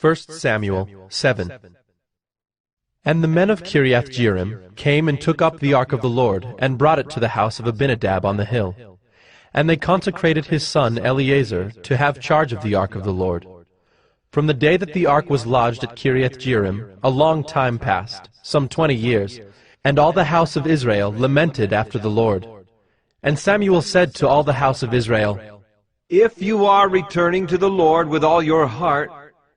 1 Samuel 7. And the men of Kiriath-jearim came and took up the ark of the Lord, and brought it to the house of Abinadab on the hill. And they consecrated his son Eleazar to have charge of the ark of the Lord. From the day that the ark was lodged at Kiriath-jearim, a long time passed, some 20 years, and all the house of Israel lamented after the Lord. And Samuel said to all the house of Israel, If you are returning to the Lord with all your heart,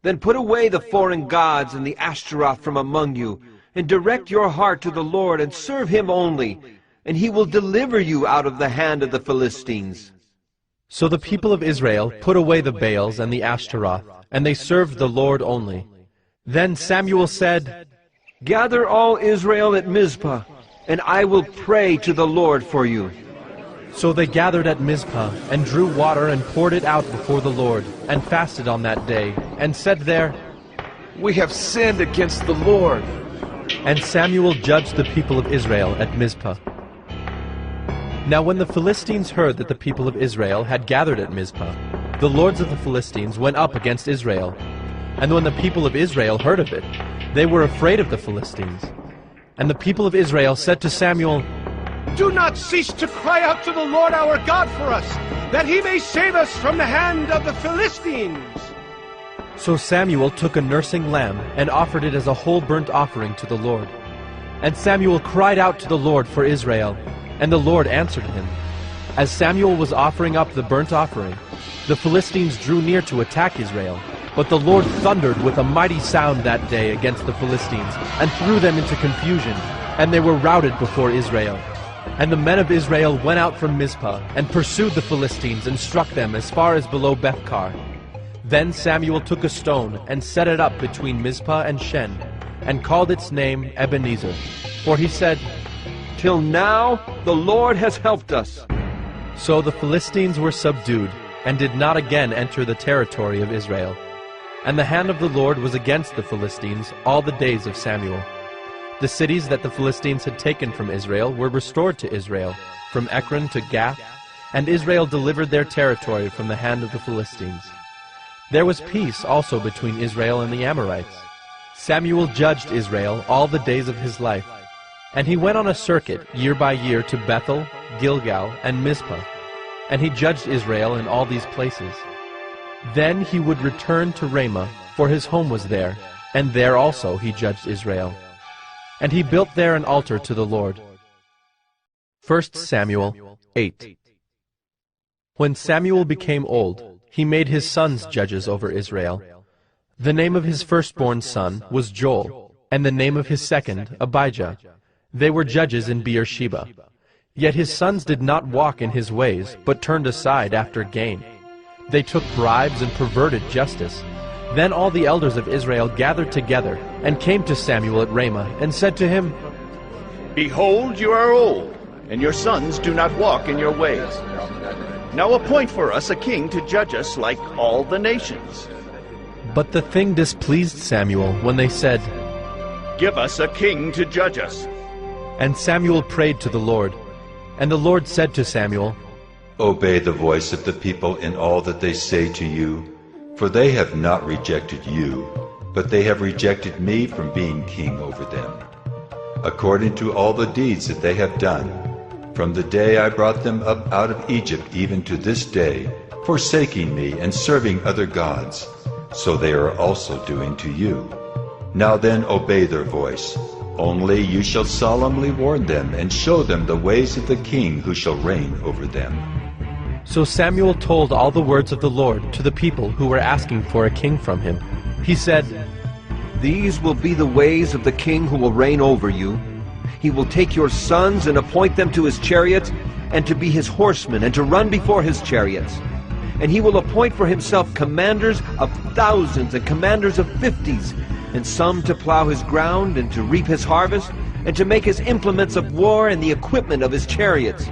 then put away the foreign gods and the Ashtaroth from among you, and direct your heart to the Lord, and serve him only, and he will deliver you out of the hand of the Philistines. So the people of Israel put away the Baals and the Ashtaroth, and they served the Lord only. Then Samuel said, Gather all Israel at Mizpah, and I will pray to the Lord for you. So they gathered at Mizpah, and drew water and poured it out before the Lord, and fasted on that day, and said there, We have sinned against the Lord. And Samuel judged the people of Israel at Mizpah. Now when the Philistines heard that the people of Israel had gathered at Mizpah, the lords of the Philistines went up against Israel. And when the people of Israel heard of it, they were afraid of the Philistines. And the people of Israel said to Samuel, Do not cease to cry out to the Lord our God for us, that he may save us from the hand of the Philistines. So Samuel took a nursing lamb, and offered it as a whole burnt offering to the Lord. And Samuel cried out to the Lord for Israel, and the Lord answered him. As Samuel was offering up the burnt offering, the Philistines drew near to attack Israel. But the Lord thundered with a mighty sound that day against the Philistines, and threw them into confusion, and they were routed before Israel. And the men of Israel went out from Mizpah, and pursued the Philistines, and struck them as far as below Bethkar. Then Samuel took a stone, and set it up between Mizpah and Shen, and called its name Ebenezer. For he said, Till now the Lord has helped us. So the Philistines were subdued, and did not again enter the territory of Israel. And the hand of the Lord was against the Philistines all the days of Samuel. The cities that the Philistines had taken from Israel were restored to Israel, from Ekron to Gath, and Israel delivered their territory from the hand of the Philistines. There was peace also between Israel and the Amorites. Samuel judged Israel all the days of his life, and he went on a circuit year by year to Bethel, Gilgal, and Mizpah, and he judged Israel in all these places. Then he would return to Ramah, for his home was there, and there also he judged Israel. And he built there an altar to the Lord. 1 Samuel 8. When Samuel became old, he made his sons judges over Israel. The name of his firstborn son was Joel, and the name of his second Abijah. They were judges in Beersheba. Yet his sons did not walk in his ways, but turned aside after gain. They took bribes and perverted justice. Then all the elders of Israel gathered together, and came to Samuel at Ramah, and said to him, Behold, you are old, and your sons do not walk in your ways. Now appoint for us a king to judge us like all the nations. But the thing displeased Samuel when they said, Give us a king to judge us. And Samuel prayed to the Lord. And the Lord said to Samuel, Obey the voice of the people in all that they say to you, for they have not rejected you, but they have rejected me from being king over them, according to all the deeds that they have done, from the day I brought them up out of Egypt even to this day, forsaking me and serving other gods, so they are also doing to you. Now then obey their voice. Only you shall solemnly warn them, and show them the ways of the king who shall reign over them. So Samuel told all the words of the Lord to the people who were asking for a king from him. He said, These will be the ways of the king who will reign over you. He will take your sons and appoint them to his chariots, and to be his horsemen, and to run before his chariots. And he will appoint for himself commanders of thousands and commanders of 50s, and some to plow his ground, and to reap his harvest, and to make his implements of war and the equipment of his chariots.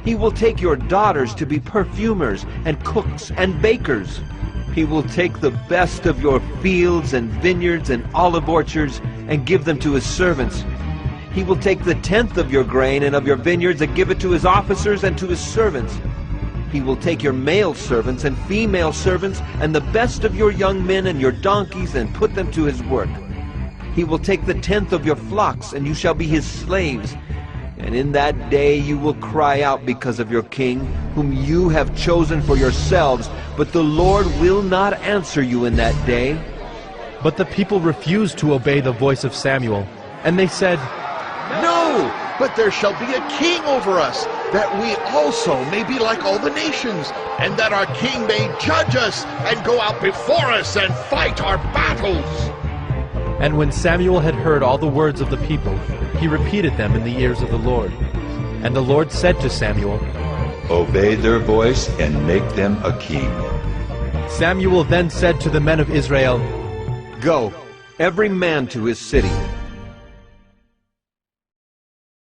He will take your daughters to be perfumers, and cooks, and bakers. He will take the best of your fields, and vineyards, and olive orchards, and give them to his servants. He will take the tenth of your grain and of your vineyards, and give it to his officers and to his servants. He will take your male servants and female servants and the best of your young men and your donkeys and put them to his work. He will take the 10th of your flocks, and you shall be his slaves. And in that day you will cry out because of your king, whom you have chosen for yourselves, but the Lord will not answer you in that day. But the people refused to obey the voice of Samuel, and they said, No, but there shall be a king over us, that we also may be like all the nations, and that our king may judge us and go out before us and fight our battles. And when Samuel had heard all the words of the people, he repeated them in the ears of the Lord. And the Lord said to Samuel, Obey their voice and make them a king. Samuel then said to the men of Israel, Go, every man to his city.